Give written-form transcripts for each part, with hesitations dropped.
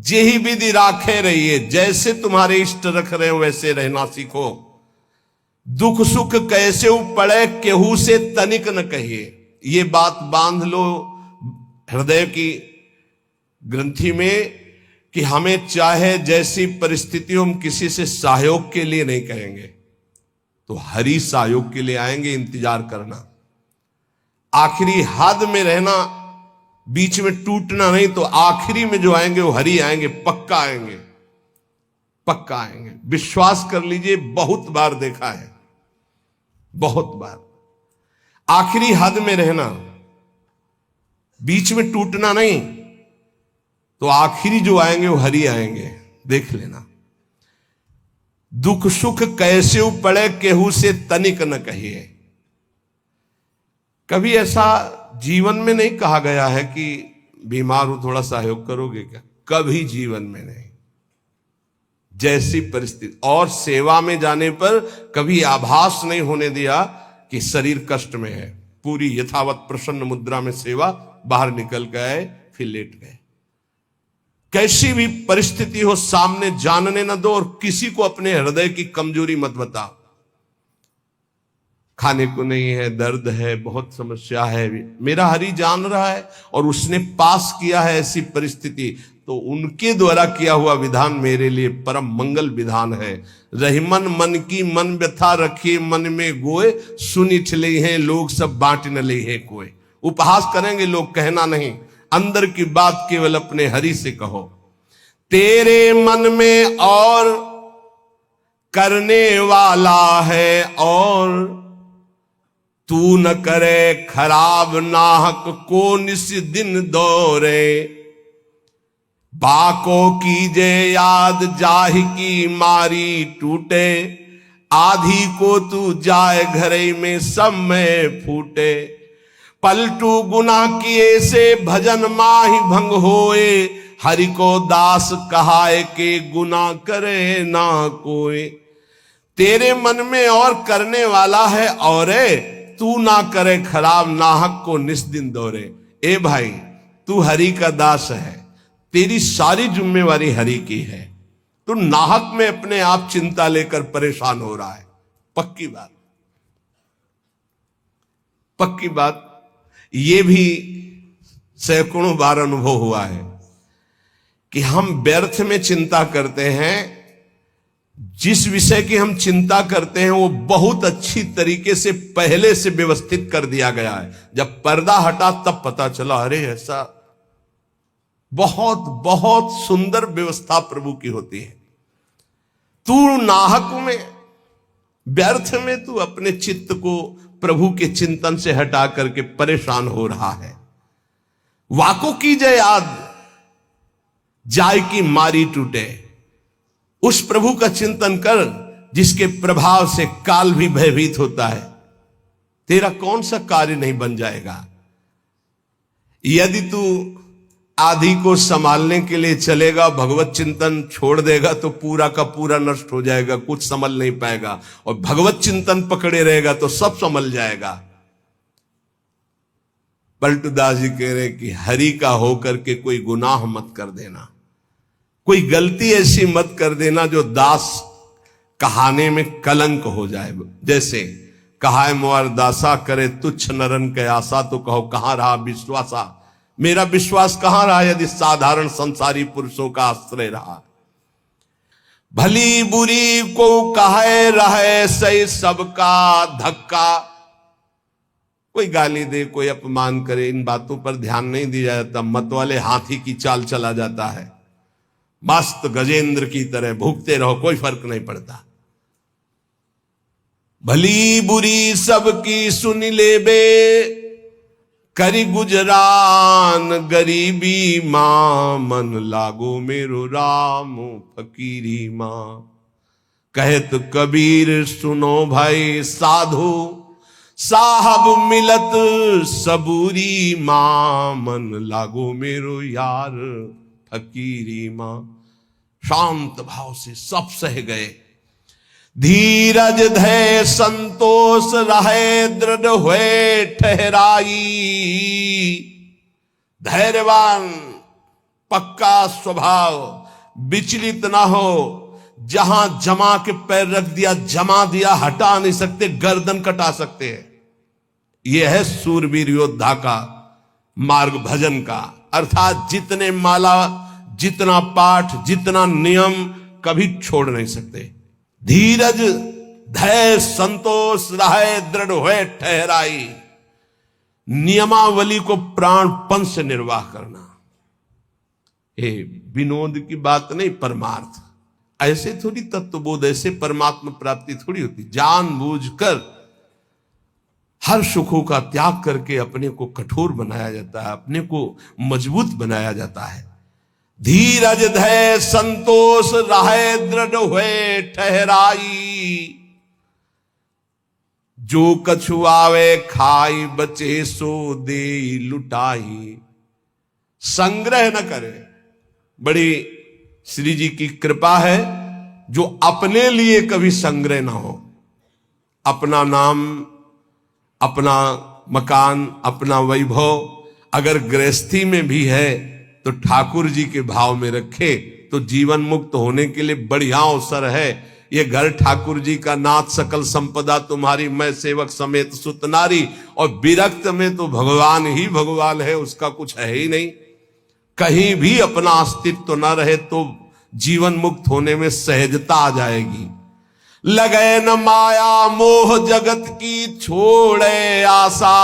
जेहि विधि राखे रहिए, जैसे तुम्हारे इष्ट रख रहे हो वैसे रहना सीखो। दुख सुख कैसे पड़े केहू से तनिक न कहिए। ये बात बांध लो हृदय की ग्रंथि में कि हमें चाहे जैसी परिस्थितियों हम किसी से सहयोग के लिए नहीं कहेंगे, तो हरि सहयोग के लिए आएंगे। इंतजार करना, आखिरी हद में रहना, बीच में टूटना नहीं। तो आखिरी में जो आएंगे वो हरि आएंगे, पक्का आएंगे, पक्का आएंगे। विश्वास कर लीजिए, बहुत बार देखा है, बहुत बार। आखिरी हद में रहना, बीच में टूटना नहीं, तो आखिरी जो आएंगे वो हरि आएंगे, देख लेना। दुख सुख कैसे पड़े केहू से तनिक न कहिए। कभी ऐसा जीवन में नहीं कहा गया है कि बीमार हो थोड़ा सहयोग करोगे क्या, कभी जीवन में नहीं। जैसी परिस्थिति, और सेवा में जाने पर कभी आभास नहीं होने दिया कि शरीर कष्ट में है। पूरी यथावत प्रसन्न मुद्रा में सेवा, बाहर निकल गए फिर लेट गए। कैसी भी परिस्थिति हो सामने जानने न दो, और किसी को अपने हृदय की कमजोरी मत बताओ। खाने को नहीं है, दर्द है, बहुत समस्या है, मेरा हरि जान रहा है और उसने पास किया है ऐसी परिस्थिति, तो उनके द्वारा किया हुआ विधान मेरे लिए परम मंगल विधान है। रहीमन मन की मन व्यथा रखिए मन में गोए, सुनिठ ले हैं लोग सब बांट न ले है कोई। उपहास करेंगे लोग, कहना नहीं, अंदर की बात केवल अपने हरि से कहो। तेरे मन में और करने वाला है और, तू न करे खराब नाहक को निस दिन दौरे। बाको कीजे याद जाहि की मारी टूटे, आधी को तू जाए घरे में सब में फूटे। पलटू गुना किए से भजन माहि भंग होए, हरि को दास कहाए के गुना करे ना कोई। तेरे मन में और करने वाला है और तू ना करे खराब नाहक को निस्दिन दौरे। ए भाई, तू हरि का दास है, तेरी सारी जिम्मेवारी हरि की है। तू नाहक में अपने आप चिंता लेकर परेशान हो रहा है। पक्की बात, पक्की बात। ये भी सैकड़ों बार अनुभव हुआ है कि हम व्यर्थ में चिंता करते हैं। जिस विषय की हम चिंता करते हैं वो बहुत अच्छी तरीके से पहले से व्यवस्थित कर दिया गया है। जब पर्दा हटा तब पता चला, अरे ऐसा बहुत बहुत सुंदर व्यवस्था प्रभु की होती है। तू नाहक में, व्यर्थ में तू अपने चित्त को प्रभु के चिंतन से हटा करके परेशान हो रहा है। वाको कीजिए याद जाय की मारी टूटे। उस प्रभु का चिंतन कर जिसके प्रभाव से काल भी भयभीत होता है। तेरा कौन सा कार्य नहीं बन जाएगा। यदि तू आधी को संभालने के लिए चलेगा, भगवत चिंतन छोड़ देगा तो पूरा का पूरा नष्ट हो जाएगा, कुछ संभल नहीं पाएगा। और भगवत चिंतन पकड़े रहेगा तो सब संभल जाएगा। पलटूदास जी कह रहे कि हरि का होकर के कोई गुनाह मत कर देना, कोई गलती ऐसी मत कर देना जो दास कहाने में कलंक हो जाए। जैसे कहा मोर दासा करे तुच्छ नरन के आशा, तो कहो कहां रहा विश्वासा। मेरा विश्वास कहां रहा यदि साधारण संसारी पुरुषों का आश्रय रहा। भली बुरी को कहे रहे सही सबका धक्का। कोई गाली दे, कोई अपमान करे, इन बातों पर ध्यान नहीं दिया जाता। मत वाले हाथी की चाल चला जाता है, मस्त गजेंद्र की तरह भूखते रहो, कोई फर्क नहीं पड़ता। भली बुरी सबकी सुन ले बे, करी गुजरान गरीबी मां, मन लागो मेरो राम फकीरी मां। कहत कबीर सुनो भाई साधु, साहब मिलत सबूरी मां, मन लागो मेरो यार फकीरी मां। शांत भाव से सब सह गए। धीरज धै संतोष रहे दृढ़ हुए ठहराई। धैर्यवान पक्का स्वभाव, विचलित ना हो, जहां जमा के पैर रख दिया, जमा दिया, हटा नहीं सकते, गर्दन कटा सकते हैं। यह है सूरवीर योद्धा का मार्ग भजन का। अर्थात जितने माला, जितना पाठ, जितना नियम, कभी छोड़ नहीं सकते। धीरज धैर्य संतोष रहे दृढ़ हुए ठहराई, नियमावली को प्राणपण से निर्वाह करना। ये विनोद की बात नहीं, परमार्थ। ऐसे थोड़ी तत्वबोध, ऐसे परमात्मा प्राप्ति थोड़ी होती। जानबूझकर हर सुखों का त्याग करके अपने को कठोर बनाया जाता है, अपने को मजबूत बनाया जाता है। धीरज धैर्य संतोष रहे दृढ़ हुए ठहराई, जो कछु आवे खाई बचे सो दे लुटाई। संग्रह न करे। बड़ी श्री जी की कृपा है जो अपने लिए कभी संग्रह ना हो। अपना नाम, अपना मकान, अपना वैभव अगर गृहस्थी में भी है तो ठाकुर जी के भाव में रखे तो जीवन मुक्त होने के लिए बढ़िया अवसर है। ये घर ठाकुर जी का, नाथ सकल संपदा तुम्हारी, मैं सेवक समेत सुत नारी। और विरक्त में तो भगवान ही भगवान है, उसका कुछ है ही नहीं। कहीं भी अपना अस्तित्व न रहे तो जीवन मुक्त होने में सहजता आ जाएगी। लगे न माया मोह जगत की छोड़े आशा।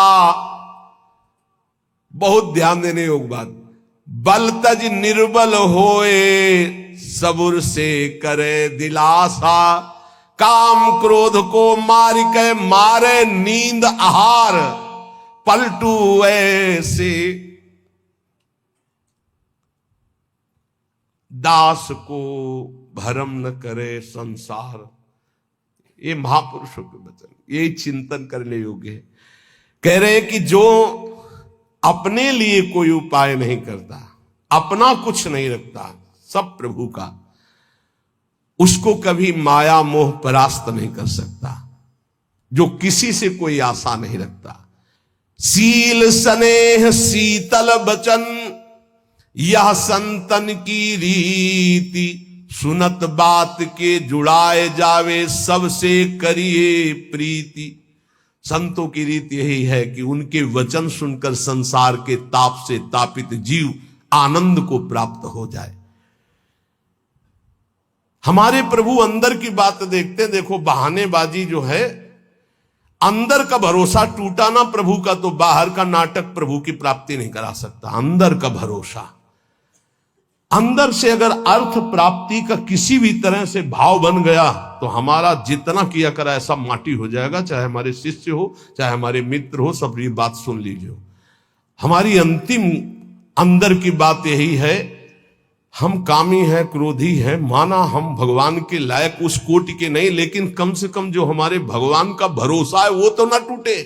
बहुत ध्यान देने योग्य बात। बल तज निर्बल होए सबुर से करे दिलासा। काम क्रोध को मार के मारे नींद आहार, पलटू ऐसे दास को भरम न करे संसार। ये महापुरुषों के वचन, ये चिंतन करने योग्य है। कह रहे कि जो अपने लिए कोई उपाय नहीं करता, अपना कुछ नहीं रखता, सब प्रभु का, उसको कभी माया मोह परास्त नहीं कर सकता। जो किसी से कोई आशा नहीं रखता। सील स्नेह शीतल बचन यह संतन की रीति। सुनत बात के जुड़ाए जावे सबसे करिए प्रीति। संतों की रीति यही है कि उनके वचन सुनकर संसार के ताप से तापित जीव आनंद को प्राप्त हो जाए। हमारे प्रभु अंदर की बात देखते हैं। देखो बहानेबाजी जो है, अंदर का भरोसा टूटा ना प्रभु का तो बाहर का नाटक प्रभु की प्राप्ति नहीं करा सकता। अंदर का भरोसा, अंदर से अगर अर्थ प्राप्ति का किसी भी तरह से भाव बन गया तो हमारा जितना किया करा ऐसा माटी हो जाएगा। चाहे हमारे शिष्य हो, चाहे हमारे मित्र हो, सब ये बात सुन लीजिए। हमारी अंतिम अंदर की बात यही है, हम कामी हैं, क्रोधी हैं, माना हम भगवान के लायक उस कोटि के नहीं, लेकिन कम से कम जो हमारे भगवान का भरोसा है वो तो ना टूटे।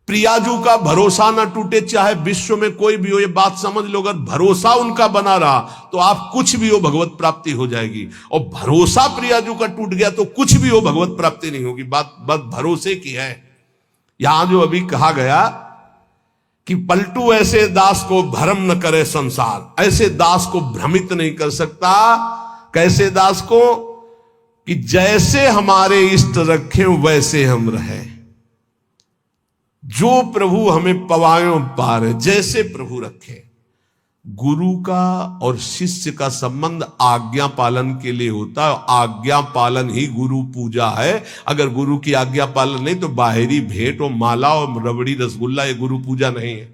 प्रियाजू का भरोसा ना टूटे, चाहे विश्व में कोई भी हो। ये बात समझ लो, अगर भरोसा उनका बना रहा तो आप कुछ भी हो भगवत प्राप्ति हो जाएगी। और भरोसा प्रियाजू का टूट गया तो कुछ भी हो भगवत प्राप्ति नहीं होगी। बात भरोसे की है। यहां जो अभी कहा गया कि पलटू ऐसे दास को भ्रम न करे संसार, ऐसे दास को भ्रमित नहीं कर सकता। कैसे दास को? कि जैसे हमारे इष्ट रखें वैसे हम रहें। जो प्रभु हमें पवायों पार, जैसे प्रभु रखे। गुरु का और शिष्य का संबंध आज्ञा पालन के लिए होता है। आज्ञा पालन ही गुरु पूजा है। अगर गुरु की आज्ञा पालन नहीं तो बाहरी भेंट और माला और रबड़ी रसगुल्ला ये गुरु पूजा नहीं है,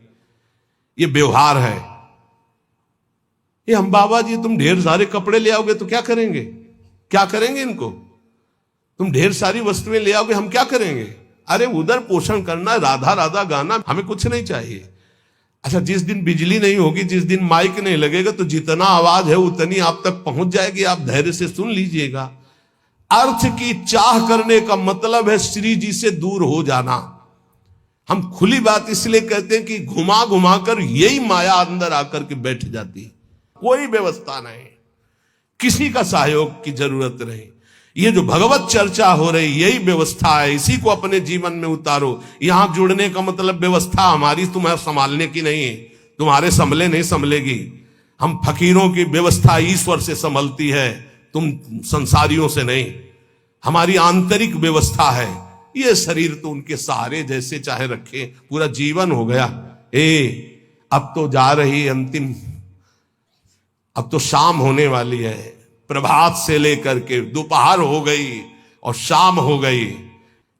ये व्यवहार है। ये हम बाबा जी तुम ढेर सारे कपड़े ले आओगे तो क्या करेंगे? क्या करेंगे इनको? तुम ढेर सारी वस्तुएं ले आओगे, हम क्या करेंगे? अरे उधर पोषण करना, राधा राधा गाना, हमें कुछ नहीं चाहिए। अच्छा, जिस दिन बिजली नहीं होगी, जिस दिन माइक नहीं लगेगा तो जितना आवाज है उतनी आप तक पहुंच जाएगी। आप धैर्य से सुन लीजिएगा। अर्थ की चाह करने का मतलब है श्री जी से दूर हो जाना। हम खुली बात इसलिए कहते हैं कि घुमा घुमा कर यही माया अंदर आकर के बैठ जाती है। कोई व्यवस्था नहीं, किसी का सहयोग की जरूरत नहीं। ये जो भगवत चर्चा हो रही यही व्यवस्था है। इसी को अपने जीवन में उतारो। यहां जुड़ने का मतलब व्यवस्था हमारी तुम्हें संभालने की नहीं है। तुम्हारे संभले नहीं संभलेगी। हम फकीरों की व्यवस्था ईश्वर से संभलती है, तुम संसारियों से नहीं। हमारी आंतरिक व्यवस्था है। ये शरीर तो उनके सहारे जैसे चाहे रखे, पूरा जीवन हो गया। अब तो जा रही अंतिम, अब तो शाम होने वाली है। प्रभात से लेकर के दोपहर हो गई और शाम हो गई।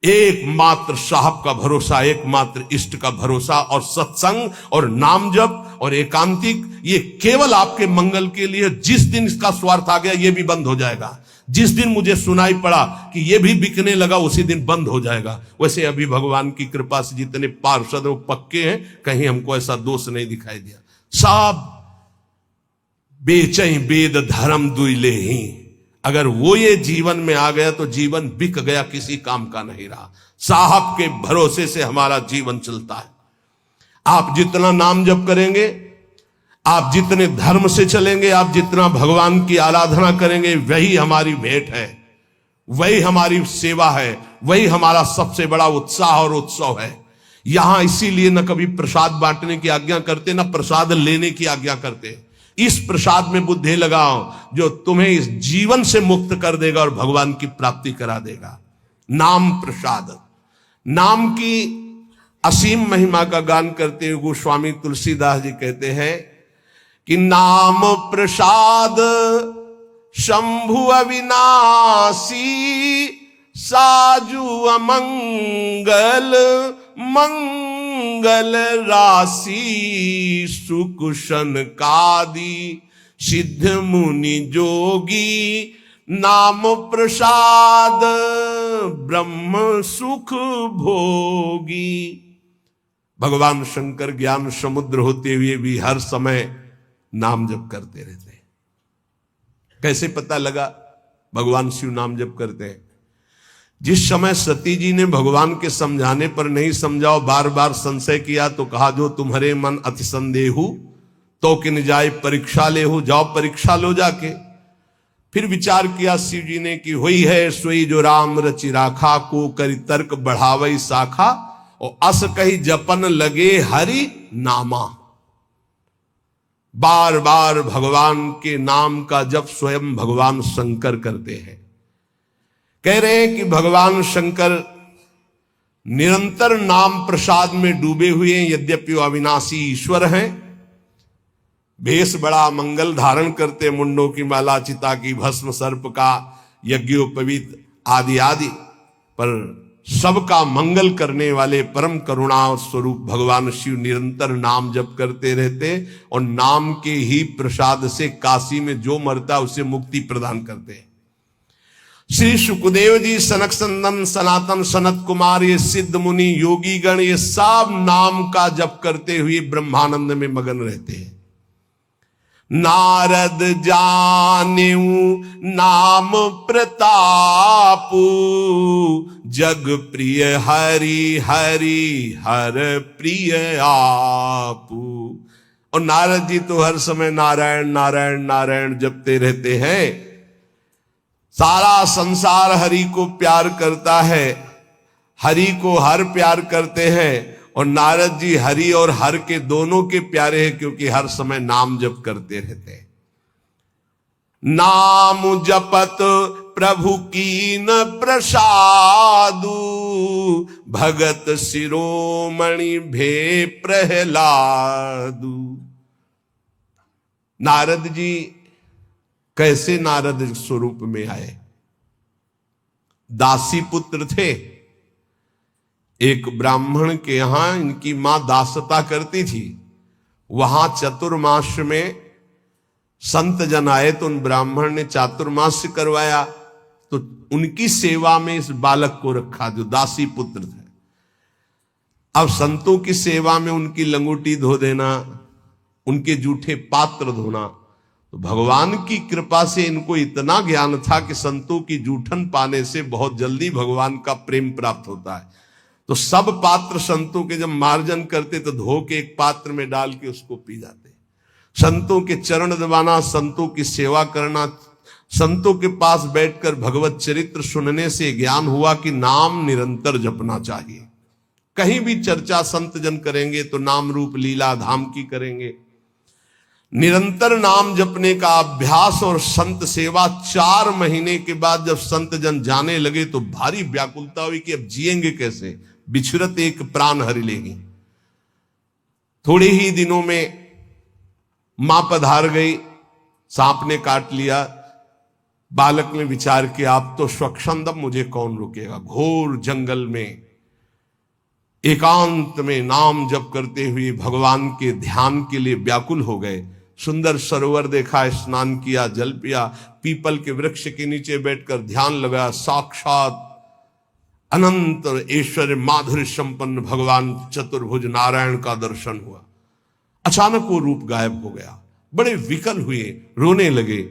एकमात्र साहब का भरोसा, एकमात्र इष्ट का भरोसा, और सत्संग और नाम जप और एकांतिक, ये केवल आपके मंगल के लिए। जिस दिन इसका स्वार्थ आ गया ये भी बंद हो जाएगा। जिस दिन मुझे सुनाई पड़ा कि ये भी बिकने लगा उसी दिन बंद हो जाएगा। वैसे अभी भगवान की कृपा से जितने पार्षद वो पक्के हैं, कहीं हमको ऐसा दोष नहीं दिखाई दिया। सब बेचई वेद धर्म दुइले ही, अगर वो ये जीवन में आ गया तो जीवन बिक गया, किसी काम का नहीं रहा। साहब के भरोसे से हमारा जीवन चलता है। आप जितना नाम जप करेंगे, आप जितने धर्म से चलेंगे, आप जितना भगवान की आराधना करेंगे, वही हमारी भेंट है, वही हमारी सेवा है, वही हमारा सबसे बड़ा उत्साह और उत्सव है। यहां इसीलिए न कभी प्रसाद बांटने की आज्ञा करते, न प्रसाद लेने की आज्ञा करते। इस प्रसाद में बुद्धि लगाओ जो तुम्हें इस जीवन से मुक्त कर देगा और भगवान की प्राप्ति करा देगा। नाम प्रसाद, नाम की असीम महिमा का गान करते हुए गोस्वामी तुलसीदास जी कहते हैं कि नाम प्रसाद शंभु अविनाशी, साजु अमंगल मंगल राशि, सुख सनकादि सिद्ध मुनि जोगी, नाम प्रसाद ब्रह्म सुख भोगी। भगवान शंकर ज्ञान समुद्र होते हुए भी हर समय नाम जप करते रहते हैं। कैसे पता लगा भगवान शिव नाम जप करते हैं? जिस समय सती जी ने भगवान के समझाने पर नहीं समझाओ, बार बार संशय किया, तो कहा जो तुम्हारे मन अति संदेहु तो किन जाए परीक्षा ले हो, जाओ परीक्षा लो जाके। फिर विचार किया शिव जी ने कि हुई है सोई जो राम रचि राखा, को करी तर्क बढ़ावई शाखा, और अस कही जपन लगे हरि नामा। बार बार भगवान के नाम का जप स्वयं भगवान शंकर करते हैं। कह रहे हैं कि भगवान शंकर निरंतर नाम प्रसाद में डूबे हुए हैं। यद्यपि वो अविनाशी ईश्वर हैं, भेष बड़ा मंगल धारण करते, मुंडों की माला, चिता की भस्म, सर्प का यज्ञोपवीत आदि आदि, पर सबका मंगल करने वाले परम करुणा स्वरूप भगवान शिव निरंतर नाम जप करते रहते, और नाम के ही प्रसाद से काशी में जो मरता उसे मुक्ति प्रदान करते। श्री सुखदेव जी, सनक संदन, सनातन, सनत कुमार, ये सिद्ध मुनि, योगी गण, ये सब नाम का जप करते हुए ब्रह्मानंद में मगन रहते हैं। नारद जानेऊ नाम प्रतापू, जग प्रिय हरि हरि हर प्रिय आपू। और नारद जी तो हर समय नारायण नारायण नारायण जपते रहते हैं। सारा संसार हरि को प्यार करता है, हरि को हर प्यार करते हैं, और नारद जी हरि और हर के दोनों के प्यारे हैं, क्योंकि हर समय नाम जप करते रहते हैं। नाम जपत प्रभु कीन प्रसादु, भगत शिरोमणि भे प्रहलादु। नारद जी कैसे नारद स्वरूप में आए? दासी पुत्र थे। एक ब्राह्मण के यहां इनकी मां दासता करती थी। वहां चतुर्मास में संत जन आए तो उन ब्राह्मण ने चातुर्मास करवाया, तो उनकी सेवा में इस बालक को रखा जो दासी पुत्र थे। अब संतों की सेवा में उनकी लंगोटी धो देना, उनके जूठे पात्र धोना, तो भगवान की कृपा से इनको इतना ज्ञान था कि संतों की जूठन पाने से बहुत जल्दी भगवान का प्रेम प्राप्त होता है। तो सब पात्र संतों के जब मार्जन करते तो धो के एक पात्र में डाल के उसको पी जाते। संतों के चरण दबाना, संतों की सेवा करना, संतों के पास बैठकर भगवत चरित्र सुनने से ज्ञान हुआ कि नाम निरंतर जपना चाहिए। कहीं भी चर्चा संत जन करेंगे तो नाम रूप लीला धाम की करेंगे। निरंतर नाम जपने का अभ्यास और संत सेवा 4 महीने के बाद जब संत जन जाने लगे तो भारी व्याकुलता हुई कि अब जिएंगे कैसे, बिछुरत एक प्राण हरि लेगी। थोड़े ही दिनों में मां पधार गई, सांप ने काट लिया। बालक ने विचार किया आप तो स्वच्छंदम, मुझे कौन रोकेगा। घोर जंगल में एकांत में नाम जप करते हुए भगवान के ध्यान के लिए व्याकुल हो गए। सुंदर सरोवर देखा, स्नान किया, जल पिया, पीपल के वृक्ष के नीचे बैठकर ध्यान लगाया। साक्षात अनंत ऐश्वर्य माधुर्य संपन्न भगवान चतुर्भुज नारायण का दर्शन हुआ। अचानक वो रूप गायब हो गया। बड़े विकल हुए, रोने लगे।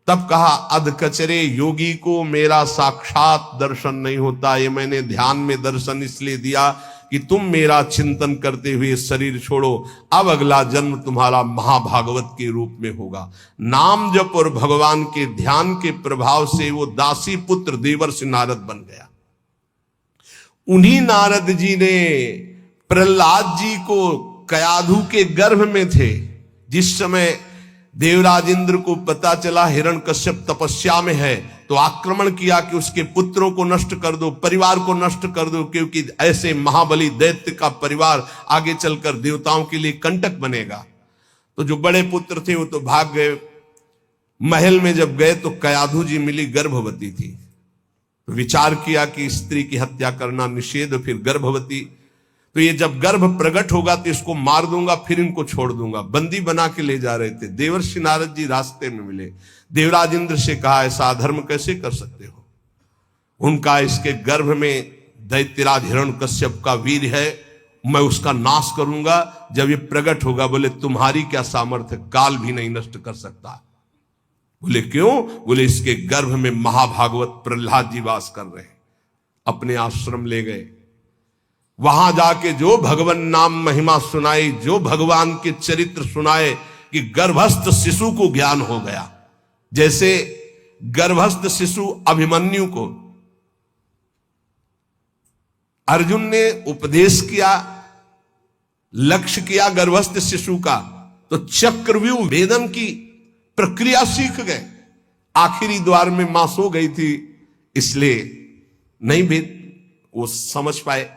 तब कहा अध कचरे योगी को मेरा साक्षात दर्शन नहीं होता। ये मैंने ध्यान में दर्शन इसलिए दिया कि तुम मेरा चिंतन करते हुए शरीर छोड़ो। अब अगला जन्म तुम्हारा महाभागवत के रूप में होगा। नाम जप और भगवान के ध्यान के प्रभाव से वो दासी पुत्र देवर्षि नारद बन गया। उन्हीं नारद जी ने प्रहलाद जी को कयाधु के गर्भ में थे, जिस समय देवराज इंद्र को पता चला हिरण्यकश्यप तपस्या में है, तो आक्रमण किया कि उसके पुत्रों को नष्ट कर दो, परिवार को नष्ट कर दो, क्योंकि ऐसे महाबली दैत्य का परिवार आगे चलकर देवताओं के लिए कंटक बनेगा। तो जो बड़े पुत्र थे वो तो भाग गए। महल में जब गए तो कयाधु जी मिली, गर्भवती थी। तो विचार किया कि स्त्री की हत्या करना निषेध, फिर गर्भवती, तो ये जब गर्भ प्रकट होगा तो इसको मार दूंगा, फिर इनको छोड़ दूंगा। बंदी बना के ले जा रहे थे। देवर्षि नारद जी रास्ते में मिले। देवराज इंद्र से कहा ऐसा अधर्म कैसे कर सकते हो। उनका इसके गर्भ में दैत्यराज हिरण्यकश्यप का वीर है, मैं उसका नाश करूंगा जब ये प्रकट होगा। बोले तुम्हारी क्या सामर्थ्य, काल भी नहीं नष्ट कर सकता। बोले क्यों। बोले इसके गर्भ में महाभागवत प्रहलाद जी वास कर रहे हैं। अपने आश्रम ले गए। वहां जाके जो भगवान नाम महिमा सुनाई, जो भगवान के चरित्र सुनाए कि गर्भस्थ शिशु को ज्ञान हो गया। जैसे गर्भस्थ शिशु अभिमन्यु को अर्जुन ने उपदेश किया, लक्ष्य किया गर्भस्थ शिशु का, तो चक्रव्यूह भेदन की प्रक्रिया सीख गए। आखिरी द्वार में मां सो गई थी, इसलिए नहीं भेद वो समझ पाए।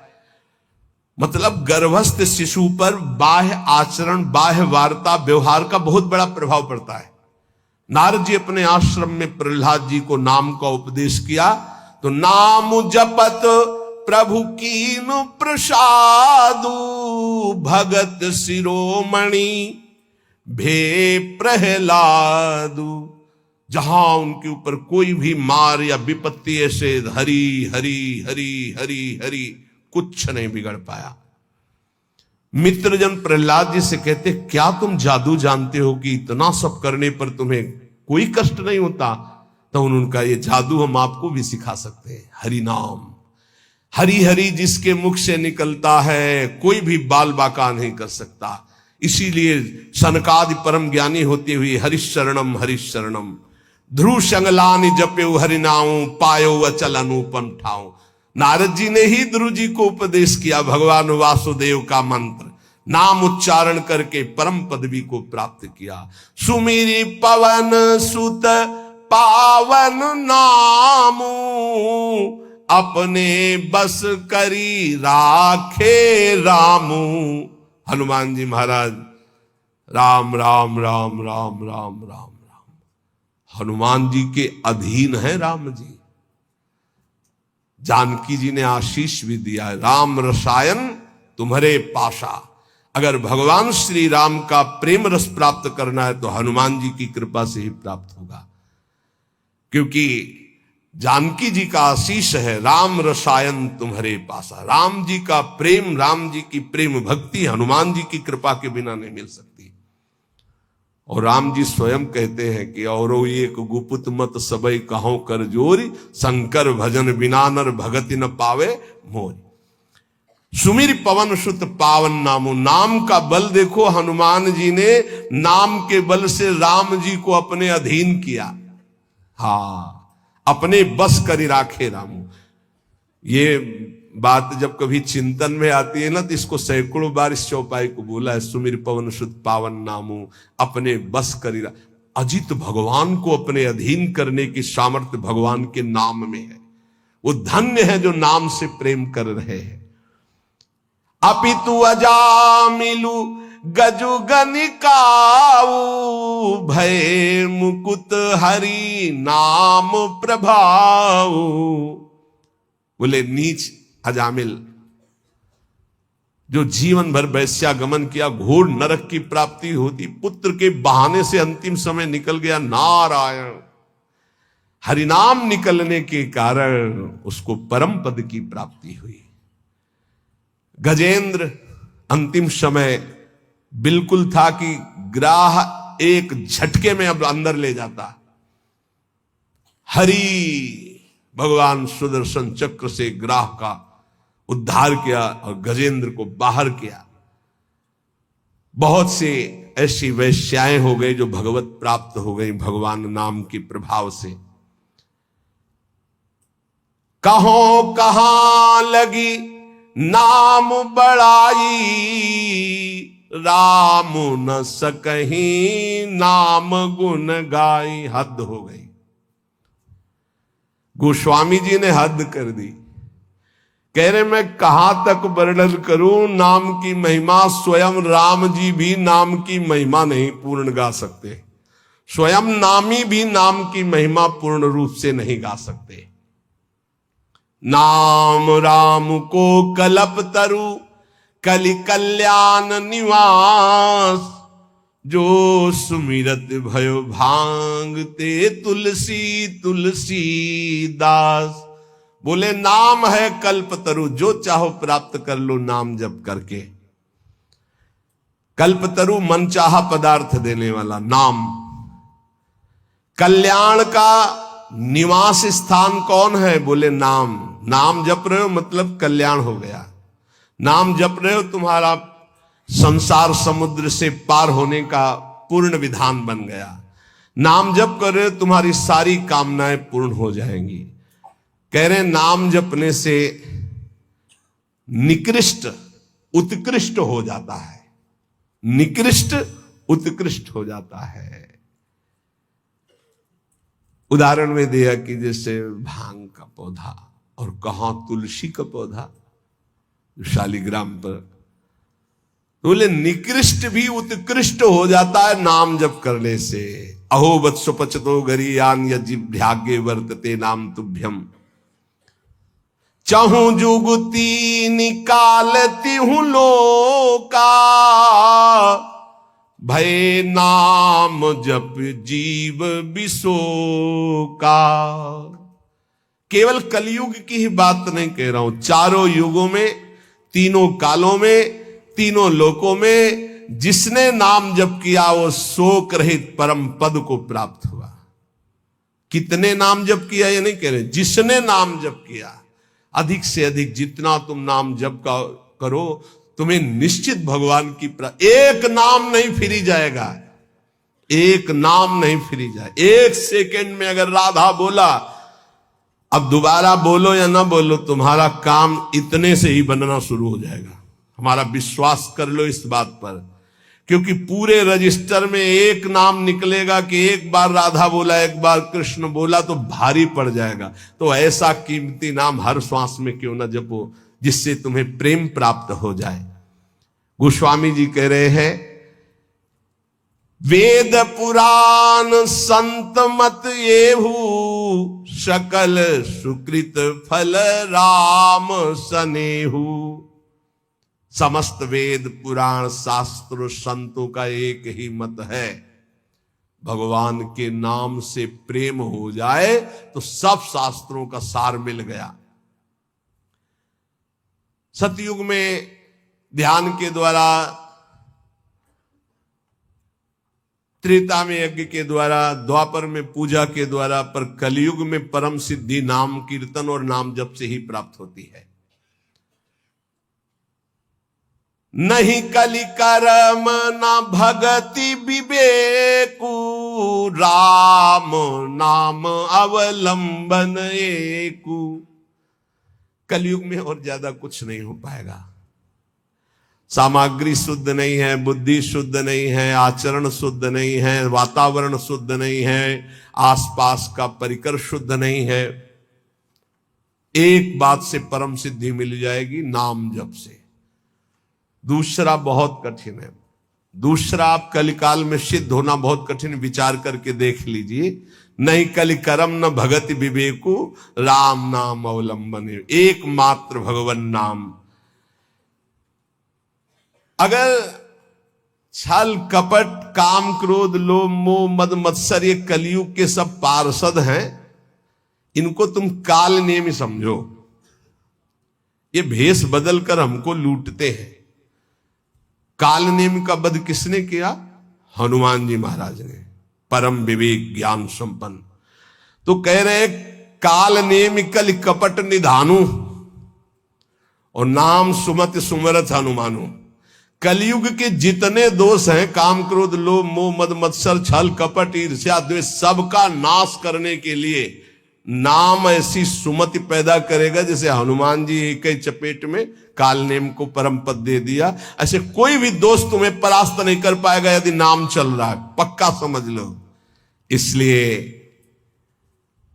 मतलब गर्भस्थ शिशु पर बाह्य आचरण, बाह्य वार्ता, व्यवहार का बहुत बड़ा प्रभाव पड़ता है। नारद जी अपने आश्रम में प्रहलाद जी को नाम का उपदेश किया, तो नाम जपत प्रभु कीनु प्रसादु, भगत शिरोमणि भे प्रहलादु। जहां उनके ऊपर कोई भी मार या विपत्ति ऐसे हरि हरि हरि हरि हरि, कुछ नहीं बिगड़ पाया। मित्रजन प्रहलाद जी से कहते क्या तुम जादू जानते हो कि इतना सब करने पर तुम्हें कोई कष्ट नहीं होता। तो उनका ये जादू हम आपको भी सिखा सकते हैं। हरि नाम, हरि हरि जिसके मुख से निकलता है कोई भी बाल बाका नहीं कर सकता। इसीलिए सनकादि परम ज्ञानी होते हुए हरिशरणम हरिशरणम ध्रुव संगलानि जप्यो हरिनाऊ, पायो अचल अनुपम ठाऊ। नारद जी ने ही ध्रुव जी को उपदेश किया भगवान वासुदेव का मंत्र, नाम उच्चारण करके परम पदवी को प्राप्त किया। सुमिरी पवन सुत पावन नामू, अपने बस करी राखे रामू। हनुमान जी महाराज राम राम राम राम राम राम राम, हनुमान जी के अधीन है राम जी। जानकी जी ने आशीष भी दिया, राम रसायन तुम्हारे पाशा। अगर भगवान श्री राम का प्रेम रस प्राप्त करना है तो हनुमान जी की कृपा से ही प्राप्त होगा, क्योंकि जानकी जी का आशीष है राम रसायन तुम्हारे पासा। राम जी का प्रेम, राम जी की प्रेम भक्ति हनुमान जी की कृपा के बिना नहीं मिल सकती। और राम जी स्वयं कहते हैं कि औरो एक गुपुत मत सबई कहो कर जोरी, शंकर भजन बिना नर भगति न पावे मोरी। सुमिर पवन सुत पावन नामो, नाम का बल देखो। हनुमान जी ने नाम के बल से राम जी को अपने अधीन किया। हाँ, अपने बस करी राखे रामू। ये बात जब कभी चिंतन में आती है ना, तो इसको सैकड़ों बार इस चौपाई को बोला है। सुमिर पवन सुत पावन नामू अपने बस करीरा। अजित भगवान को अपने अधीन करने की सामर्थ्य भगवान के नाम में है। वो धन्य है जो नाम से प्रेम कर रहे हैं। अपितु अजामिलु गजु गनिकाऊ भय मुकुत हरि नाम प्रभाऊ। बोले नीच अजामिल जो जीवन भर वैश्यागमन किया, घोर नरक की प्राप्ति होती, पुत्र के बहाने से अंतिम समय निकल गया। नारायण हरिनाम निकलने के कारण उसको परम पद की प्राप्ति हुई। गजेंद्र अंतिम समय बिल्कुल था कि ग्राह एक झटके में अब अंदर ले जाता। हरि भगवान सुदर्शन चक्र से ग्राह का उद्धार किया और गजेंद्र को बाहर किया। बहुत से ऐसी वैश्याएं हो गई जो भगवत प्राप्त हो गई भगवान नाम के प्रभाव से। कहों कहां लगी नाम बड़ाई, राम न सकहीं नाम गुण गाई। हद हो गई। गोस्वामी जी ने हद कर दी। कह रहे मैं कहां तक वर्णन करूं नाम की महिमा। स्वयं राम जी भी नाम की महिमा नहीं पूर्ण गा सकते। स्वयं नामी भी नाम की महिमा पूर्ण रूप से नहीं गा सकते। नाम राम को कल्प तरु कलि कल्याण निवास, जो सुमिरत भयो भांगते तुलसी तुलसी दास। बोले नाम है कल्पतरु, जो चाहो प्राप्त कर लो नाम जप करके। कल्पतरु मनचाहा पदार्थ देने वाला नाम। कल्याण का निवास स्थान कौन है? बोले नाम। नाम जप रहे हो मतलब कल्याण हो गया। नाम जप रहे हो तुम्हारा संसार समुद्र से पार होने का पूर्ण विधान बन गया। नाम जप कर रहे हो तुम्हारी सारी कामनाएं पूर्ण हो जाएंगी। कह रहे नाम जपने से निकृष्ट उत्कृष्ट हो जाता है। निकृष्ट उत्कृष्ट हो जाता है। उदाहरण में दिया कि जैसे भांग का पौधा और कहां तुलसी का पौधा शालिग्राम पर। बोले निकृष्ट भी उत्कृष्ट हो जाता है नाम जप करने से। अहो वत्सो पचतो गरीयान यजिभ्यागे वर्तते नाम तुभ्यम, चाहूं जुगती निकालती हूं लोका, भय नाम जप जीव विशोका। केवल कलयुग की ही बात नहीं कह रहा हूं, चारों युगों में, तीनों कालों में, तीनों लोकों में जिसने नाम जप किया वो शोक रहित परम पद को प्राप्त हुआ। कितने नाम जप किया ये नहीं कह रहे, जिसने नाम जप किया। अधिक से अधिक जितना तुम नाम जप का करो तुम्हें निश्चित भगवान की एक नाम नहीं फिरी जाएगा। एक नाम नहीं फिरी जाए। एक सेकंड में अगर राधा बोला, अब दोबारा बोलो या ना बोलो, तुम्हारा काम इतने से ही बनना शुरू हो जाएगा। हमारा विश्वास कर लो इस बात पर, क्योंकि पूरे रजिस्टर में एक नाम निकलेगा कि एक बार राधा बोला, एक बार कृष्ण बोला तो भारी पड़ जाएगा। तो ऐसा कीमती नाम हर श्वास में क्यों न जपो जिससे तुम्हें प्रेम प्राप्त हो जाए। गोस्वामी जी कह रहे हैं वेद पुराण संत मत येहू, सकल सुकृत फल राम सनेहू। समस्त वेद पुराण शास्त्र संतों का एक ही मत है, भगवान के नाम से प्रेम हो जाए तो सब शास्त्रों का सार मिल गया। सतयुग में ध्यान के द्वारा, त्रेता में यज्ञ के द्वारा, द्वापर में पूजा के द्वारा, पर कलयुग में परम सिद्धि नाम कीर्तन और नाम जप से ही प्राप्त होती है। नहीं कलि कर्म न भगति विवेकु, राम नाम अवलंबन एकु। कलयुग में और ज्यादा कुछ नहीं हो पाएगा। सामग्री शुद्ध नहीं है, बुद्धि शुद्ध नहीं है, आचरण शुद्ध नहीं है, वातावरण शुद्ध नहीं है, आसपास का परिकर शुद्ध नहीं है। एक बात से परम सिद्धि मिल जाएगी, नाम जप से। दूसरा बहुत कठिन है, दूसरा आप कलिकाल में सिद्ध होना बहुत कठिन, विचार करके देख लीजिए। नहीं कलिकरम न भगति विवेकु राम नाम अवलंबन, एकमात्र भगवन नाम। अगर छल कपट काम क्रोध लोभ मोह मद मत्सर ये कलयुग के सब पार्षद हैं, इनको तुम काल नेमी समझो। ये भेष बदल कर हमको लूटते हैं। काल नेम का वध किसने किया? हनुमान जी महाराज ने, परम विवेक ज्ञान संपन्न। तो कह रहे काल नेम कल कपट निधानु और नाम सुमत सुमरत हनुमानु। कलयुग के जितने दोष हैं, काम क्रोध लोभ मोह मद मत्सर छल कपट ईर्ष्या द्वेष, सबका नाश करने के लिए नाम ऐसी सुमति पैदा करेगा जैसे हनुमान जी एक ही चपेट में काल नेम को परम पद दे दिया। ऐसे कोई भी दोस्त तुम्हें परास्त नहीं कर पाएगा यदि नाम चल रहा है, पक्का समझ लो। इसलिए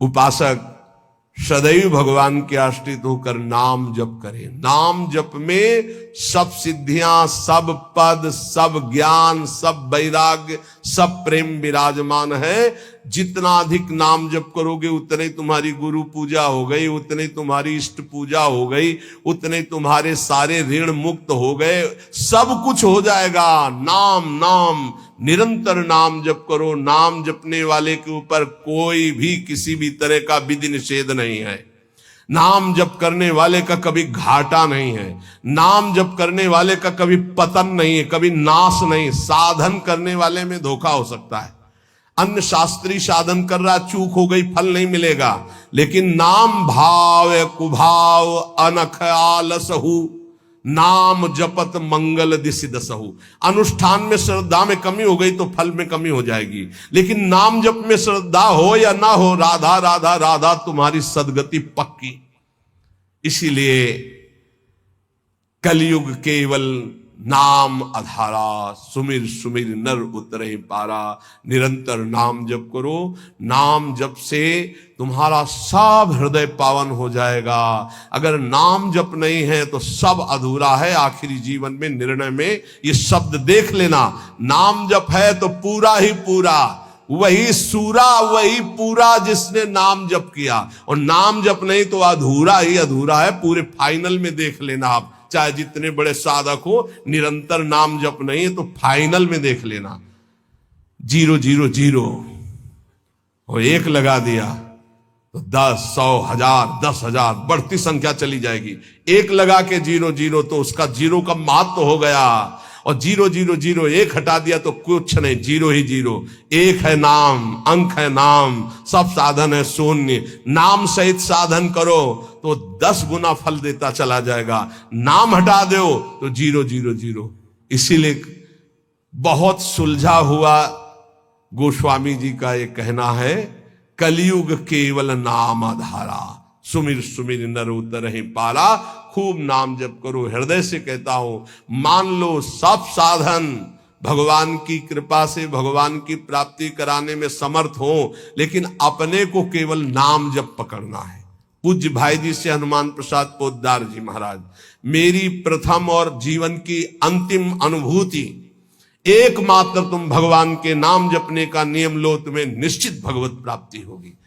उपासक सदैव भगवान के आश्रित होकर नाम जप करें। नाम जप में सब सिद्धियां, सब पद, सब ज्ञान, सब वैराग्य, सब प्रेम विराजमान है। जितना अधिक नाम जप करोगे उतने तुम्हारी गुरु पूजा हो गई, उतने तुम्हारी इष्ट पूजा हो गई, उतने तुम्हारे सारे ऋण मुक्त हो गए, सब कुछ हो जाएगा। नाम नाम निरंतर नाम जप करो। नाम जपने वाले के ऊपर कोई भी किसी भी तरह का विधि निषेध नहीं है। नाम जप करने वाले का कभी घाटा नहीं है। नाम जप करने वाले का कभी पतन नहीं है, कभी नाश नहीं। साधन करने वाले में धोखा हो सकता है। अन्य शास्त्री साधन कर रहा, चूक हो गई, फल नहीं मिलेगा। लेकिन नाम भाव कुभाव अनख आलसहु नाम जपत मंगल दिशि दसहु। अनुष्ठान में श्रद्धा में कमी हो गई तो फल में कमी हो जाएगी, लेकिन नाम जप में श्रद्धा हो या ना हो, राधा राधा राधा तुम्हारी सदगति पक्की। इसीलिए कलयुग केवल नाम आधारा, सुमिर सुमिर नर उतरे पारा। निरंतर नाम जप करो। नाम जप से तुम्हारा सब हृदय पावन हो जाएगा। अगर नाम जप नहीं है तो सब अधूरा है। आखिरी जीवन में निर्णय में ये शब्द देख लेना, नाम जप है तो पूरा ही पूरा, वही सूरा वही पूरा जिसने नाम जप किया। और नाम जप नहीं तो अधूरा ही अधूरा है। पूरे फाइनल में देख लेना आप, चाहे जितने बड़े साधक हो, निरंतर नाम जप नहीं है तो फाइनल में देख लेना 0 0 0 और 1 लगा दिया तो 10 100 1000 10,000 बढ़ती संख्या चली जाएगी। 1 लगा के 0 0 तो उसका 0 का महत्व हो गया। और 0 0 0 1 हटा दिया तो कुछ नहीं, 0 ही 0। 1 है नाम, अंक है नाम, सब साधन है शून्य। नाम सहित साधन करो तो 10 गुना फल देता चला जाएगा। नाम हटा दो तो 0 0 0। इसीलिए बहुत सुलझा हुआ गोस्वामी जी का ये कहना है, कलयुग केवल नाम आधारा, सुमिर सुमिर नर उतरहि पारा। खूब नाम जप करो। हृदय से कहता हूं, मान लो सब साधन भगवान की कृपा से भगवान की प्राप्ति कराने में समर्थ हो, लेकिन अपने को केवल नाम जप पकड़ना है। पूज्य भाई जी से हनुमान प्रसाद पोद्दार जी महाराज, मेरी प्रथम और जीवन की अंतिम अनुभूति, एकमात्र तुम भगवान के नाम जपने का नियम लो, तुम्हें निश्चित भगवत प्राप्ति होगी।